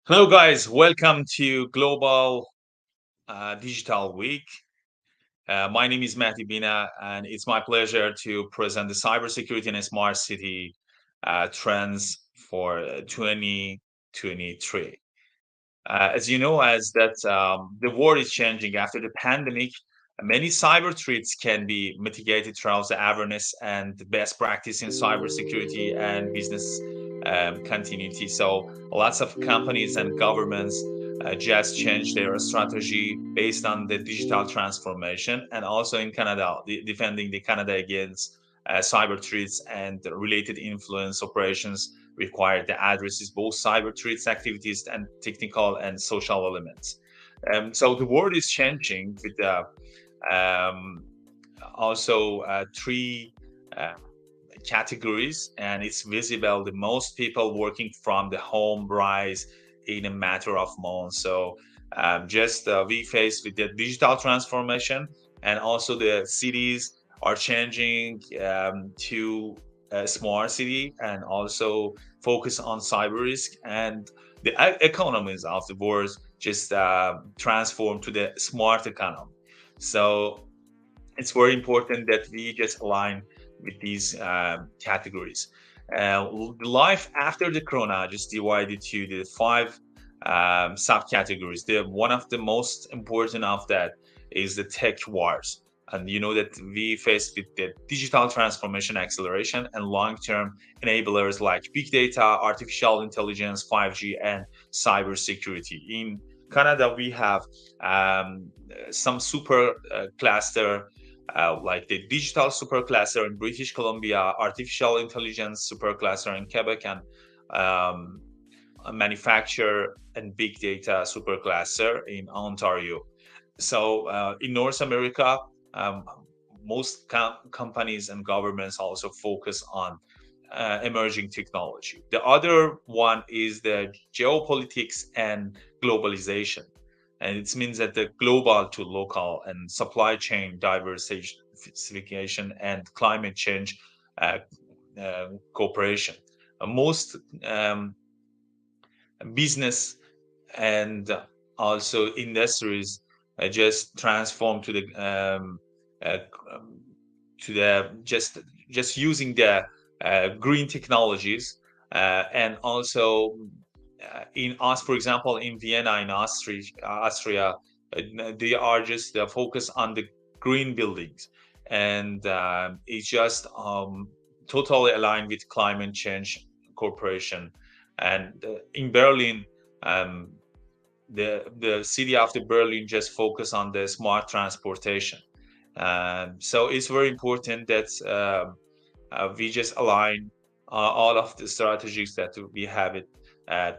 Hello, guys. Welcome to Global Digital Week. My name is Mahdi Bina, and it's my pleasure to present the cybersecurity and smart city trends for 2023. As you know, as that the world is changing after the pandemic, many cyber threats can be mitigated through the awareness and the best practice in cybersecurity and business continuity. So, lots of companies and governments just changed their strategy based on the digital transformation, and also in Canada, defending the Canada against cyber threats and related influence operations required that addresses both cyber threats activities and technical and social elements. So the world is changing with um, also three uh, categories, and it's visible the most people working from the home rise in a matter of months. So just we face with the digital transformation, and also the cities are changing to a smart city, and also focus on cyber risk, and the economies of the world just transform to the smart economy. So it's very important that we just align with these categories. Life after the corona just divided to the five subcategories. The one of the most important of that is the tech wars. And you know that we face with the digital transformation acceleration and long-term enablers like big data, artificial intelligence, 5G, and cybersecurity. In Canada, we have some super cluster like the digital supercluster in British Columbia, artificial intelligence supercluster in Quebec, and um, a manufacture and big data supercluster in Ontario. So in North America, um, most companies and governments also focus on emerging technology. The other one is the geopolitics and globalization. And it means that the global to local and supply chain diversification and climate change uh, cooperation. Most um, business and also industries just transform uh, to the just using the green technologies, and also in us, for example, in Vienna, in Austria, they are just focused on the green buildings, and it's just totally aligned with climate change corporation. And in Berlin, um, the city of the Berlin just focus on the smart transportation. So it's very important that we just align all of the strategies that we have it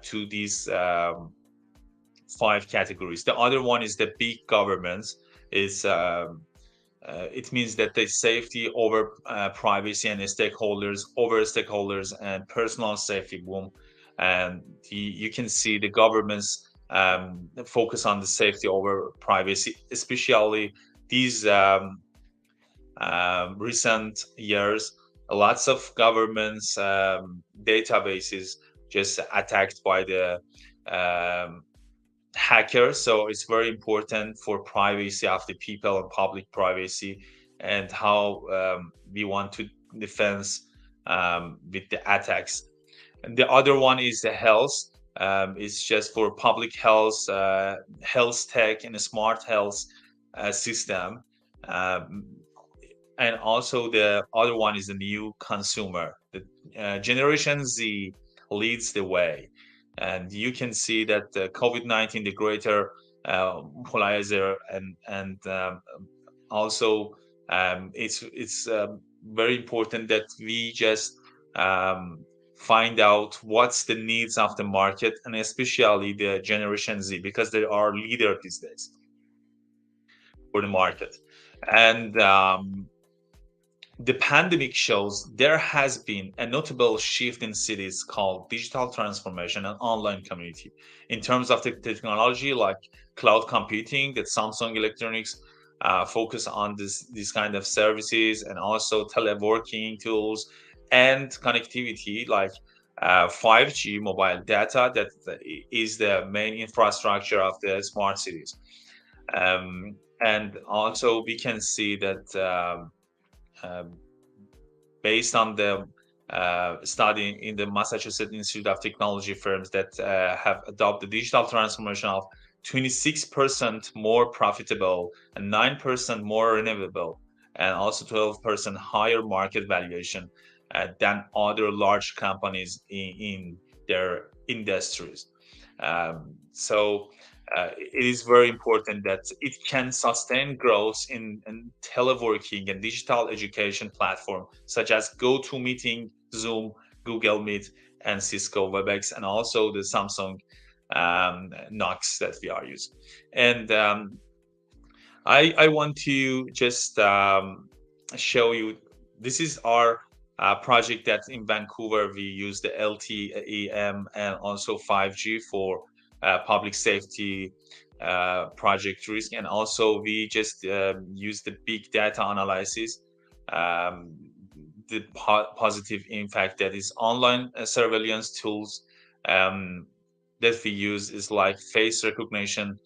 to these five categories. The other one is the big governments. Is It means that the safety over privacy and stakeholders and personal safety boom. And you can see the governments focus on the safety over privacy, especially these recent years. Lots of governments databases just attacked by the um, hackers. So it's very important for privacy of the people and public privacy, and how we want to defend with the attacks. And the other one is the health. It's just for public health, health tech, and a smart health system. Um, and also the other one is the new consumer. The Generation Z leads the way, and you can see that the COVID-19, the greater polarizer, and also it's very important that we just um, find out what's the needs of the market, and especially the Generation Z, because they are leader these days for the market. And the pandemic shows there has been a notable shift in cities called digital transformation and online community. In terms of the technology, like cloud computing, that Samsung Electronics focus on these kind of services, and also teleworking tools and connectivity, like 5G mobile data that is the main infrastructure of the smart cities. And also we can see that um, based on the study in the Massachusetts Institute of Technology firms that have adopted digital transformation of 26% more profitable and 9% more renewable and also 12% higher market valuation than other large companies in their industries. So it is very important that it can sustain growth in teleworking and digital education platform such as GoToMeeting, Zoom, Google Meet, and Cisco WebEx, and also the Samsung Knox that we are using. And I want to just show you, this is our project that in Vancouver we use the LTE-M and also 5G for public safety project risk, and also we just use the big data analysis, um, the positive impact that is online surveillance tools um, that we use is like face recognition,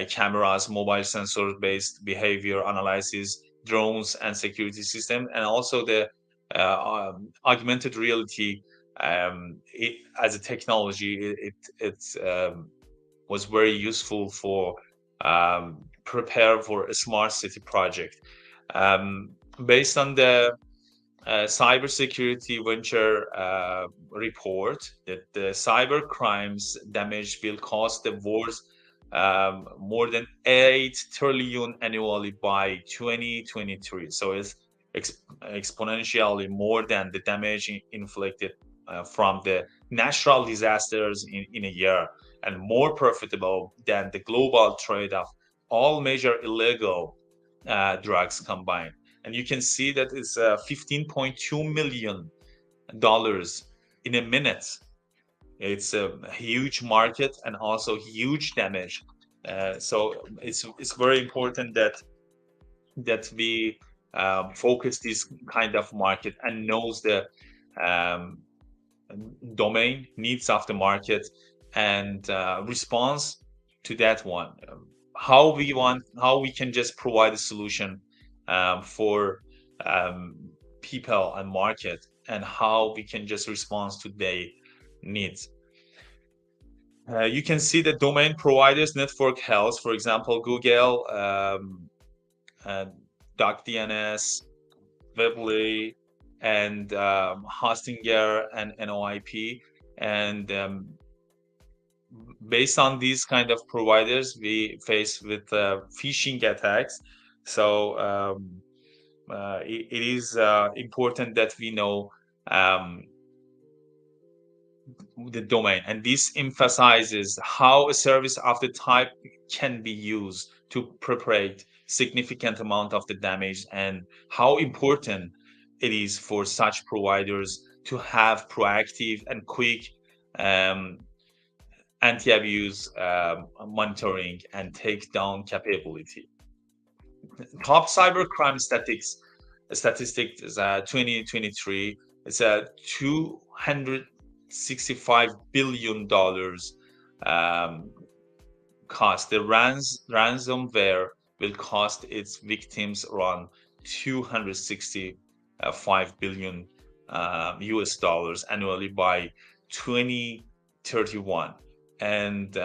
cameras, mobile sensor based behavior analysis, drones, and security system, and also the augmented reality as a technology. It was very useful for prepare for a smart city project. Um, Based on the cybersecurity venture report, that the cyber crimes damage will cost the world more than 8 trillion annually by 2023. So it's exponentially more than the damage inflicted from the natural disasters in a year, and more profitable than the global trade of all major illegal drugs combined. And you can see that it's $15.2 million in a minute. It's a huge market and also huge damage. So it's very important that we focus this kind of market and knows the um, domain needs of the market and response to that one. How we can just provide a solution for um, people and market, and how we can just respond to their needs. You can see the domain providers network health, for example, Google, uh, DocDNS, Weebly, and Hostinger and NOIP. And based on these kind of providers, we face with phishing attacks. So it is important that we know um, the domain, and this emphasizes how a service of the type can be used to perpetrate significant amount of the damage, and how important it is for such providers to have proactive and quick um, anti-abuse monitoring and takedown capability. Top cybercrime statistics is 2023. It's a $265 billion cost. The ransomware will cost its victims around 265 billion US dollars annually by 2031. And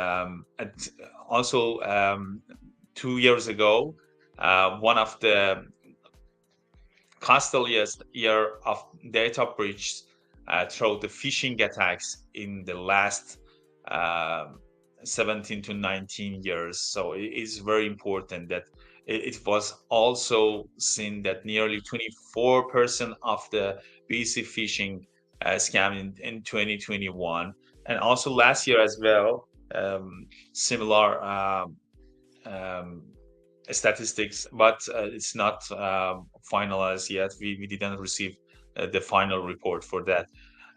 also 2 years ago, one of the costliest year of data breach through the phishing attacks in the last uh, 17 to 19 years. So it is very important that it was also seen that nearly 24% of the BC phishing scam in 2021, and also last year as well, similar um, statistics, but it's not finalized yet. We didn't receive the final report for that.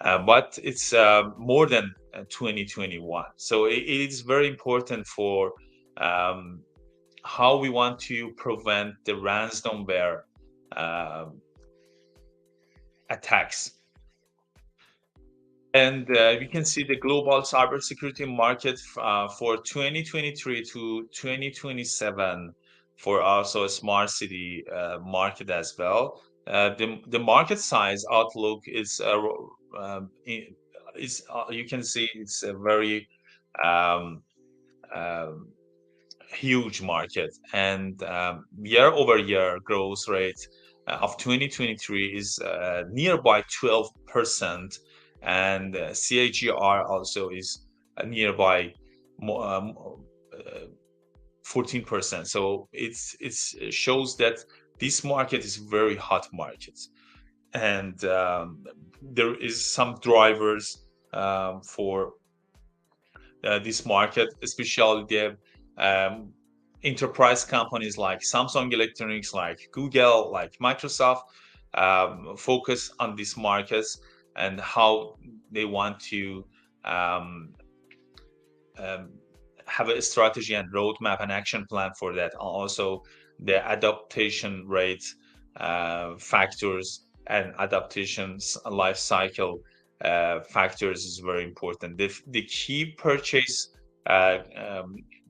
But it's more than 2021. So it is very important for um, how we want to prevent the ransomware uh, attacks. And we can see the global cybersecurity market for 2023 to 2027 for also a smart city market as well. The market size outlook you can see it's a very um, um, huge market, and year over year growth rate of 2023 is nearby 12%, and CAGR also is nearby 14%. So it shows that this market is very hot market, and there is some drivers for this market, especially the um, enterprise companies like Samsung Electronics, like Google, like Microsoft, focus on these markets and how they want to um, um, have a strategy and roadmap and action plan for that. Also, the adaptation rate factors and adaptations life cycle factors is very important. The key purchase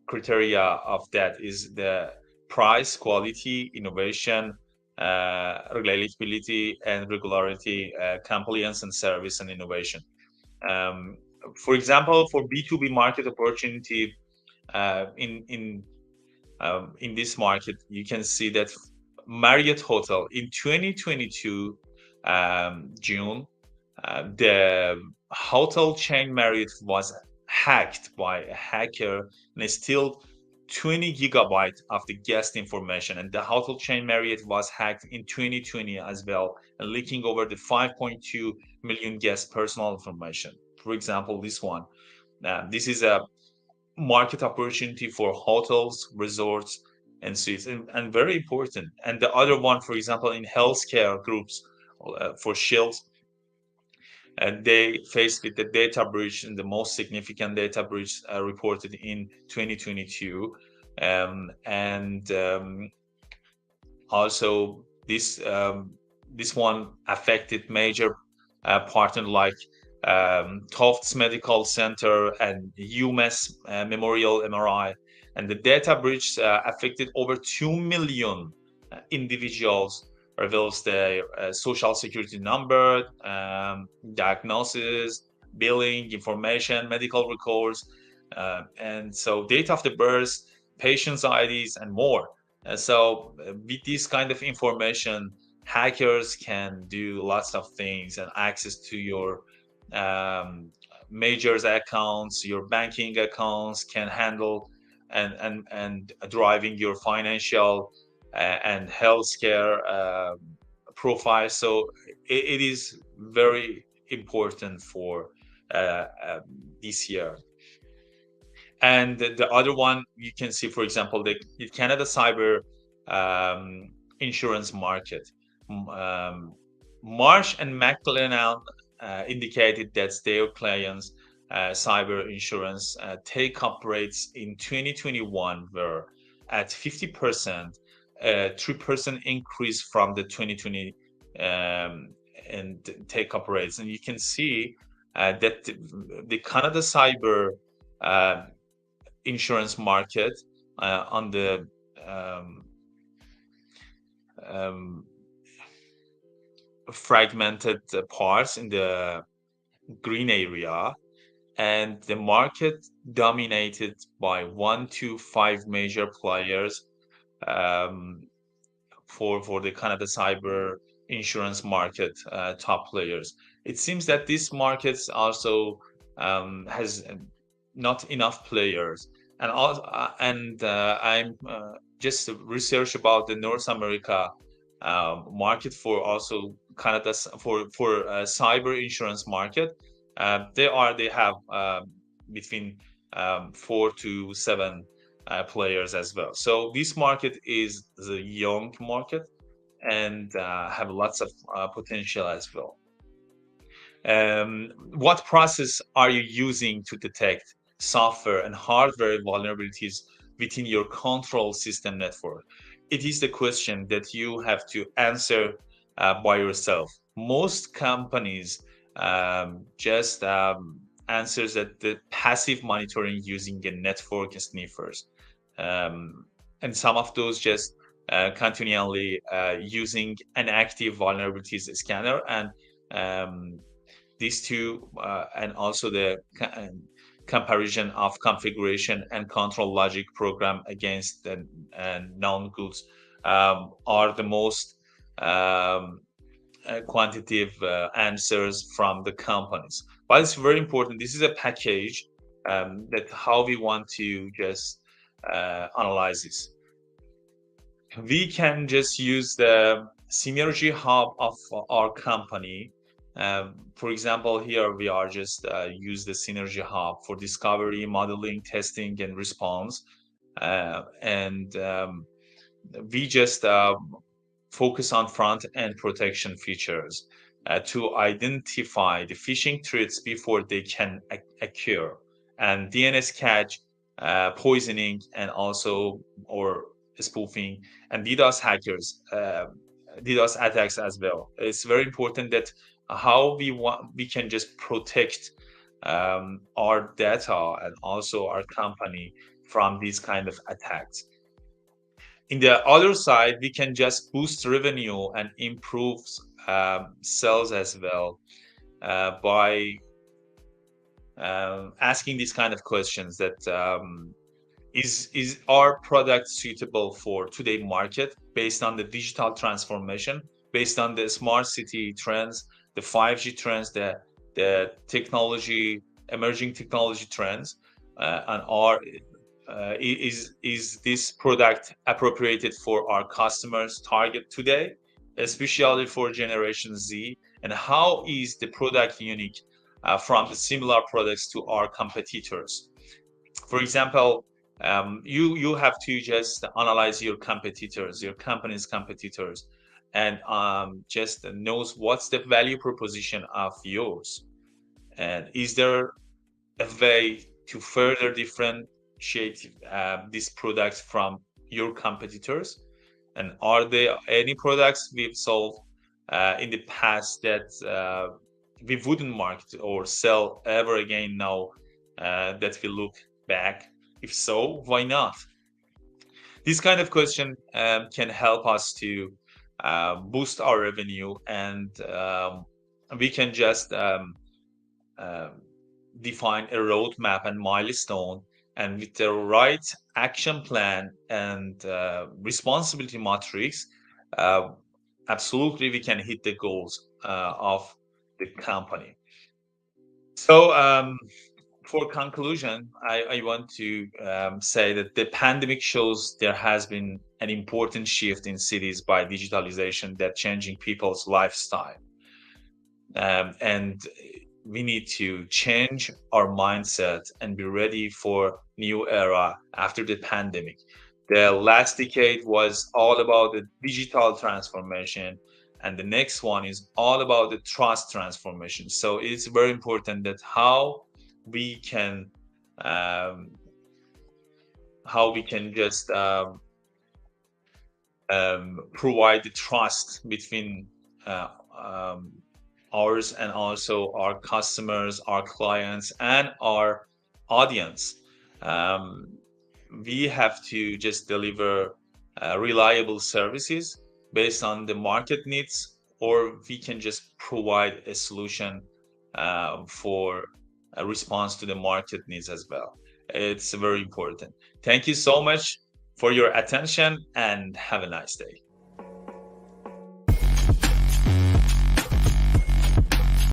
criteria of that is the price, quality, innovation, reliability, and regularity, compliance, and service and innovation. Um, for example, for B2B market opportunity in this market, you can see that Marriott Hotel in 2022 June, the hotel chain Marriott was hacked by a hacker and stole 20 gigabyte of the guest information. And the hotel chain Marriott was hacked in 2020 as well, and leaking over the 5.2 million guest personal information. For example, this one. This is a market opportunity for hotels, resorts, and suites, and very important. And the other one, for example, in healthcare groups for Shields, they faced with the data breach and the most significant data breach reported in 2022. And Also, this one affected major partners like Tufts Medical Center and UMass Memorial MRI, and the data breach affected over 2 million individuals. Reveals their social security number, diagnosis, billing information, medical records, and so date of the birth, patients' IDs, and more. With this kind of information, hackers can do lots of things and access to your um, majors accounts, your banking accounts, can handle and driving your financial and healthcare profile. So it is very important for this year. And the other one you can see, for example, the Canada cyber insurance market. Marsh and McLennan indicated that their clients' cyber insurance take-up rates in 2021 were at 50%, 3% increase from the 2020 and take-up rates. And you can see that the Canada cyber uh, insurance market on the um, um, fragmented parts in the green area, and the market dominated by 1 to 5 major players um, for the Canada cyber insurance market top players. It seems that this market also has not enough players, and I'm just research about the North America market for also Canada for cyber insurance market. They have between 4 to 7 players as well. So this market is the young market and have lots of potential as well. What process are you using to detect software and hardware vulnerabilities within your control system network? It is the question that you have to answer by yourself. Most companies just answers that the passive monitoring using a network sniffers, um, and some of those just continually using an active vulnerabilities scanner, and um, these two, and also the comparison of configuration and control logic program against the known goods, are the most um, quantitative answers from the companies. But it's very important. This is a package that how we want to just analyze this. We can just use the synergy hub of our company. For example, here we are just use the synergy hub for discovery, modeling, testing, and response. And we just focus on front end protection features to identify the phishing threats before they can occur, and DNS cache, poisoning, and also or spoofing, and DDoS hackers, DDoS attacks as well. It's very important that how we can just protect our data and also our company from these kind of attacks. In the other side, we can just boost revenue and improve sales as well by asking these kind of questions that is our product suitable for today market based on the digital transformation, based on the smart city trends, the 5G trends, the technology, emerging technology trends, and are is this product appropriated for our customers target today, especially for Generation Z, and how is the product unique from the similar products to our competitors? For example, you have to just analyze your competitors, your company's competitors, and just knows what's the value proposition of yours, and is there a way to further differentiate these products from your competitors? And are there any products we've sold in the past that we wouldn't market or sell ever again now that we look back? If so, why not? This kind of question can help us to boost our revenue, and we can just um, define a roadmap and milestone, and with the right action plan and responsibility matrix, uh, absolutely we can hit the goals of the company. So for conclusion, I want to say that the pandemic shows there has been an important shift in cities by digitalization that changing people's lifestyle, and we need to change our mindset and be ready for new era after the pandemic. The last decade was all about the digital transformation, and the next one is all about the trust transformation. So it's very important that we can um, how we can just provide the trust between uh, um, ours and also our customers, our clients, and our audience. Um, we have to just deliver reliable services based on the market needs, or we can just provide a solution for a response to the market needs as well. It's very important. Thank you so much for your attention and have a nice day.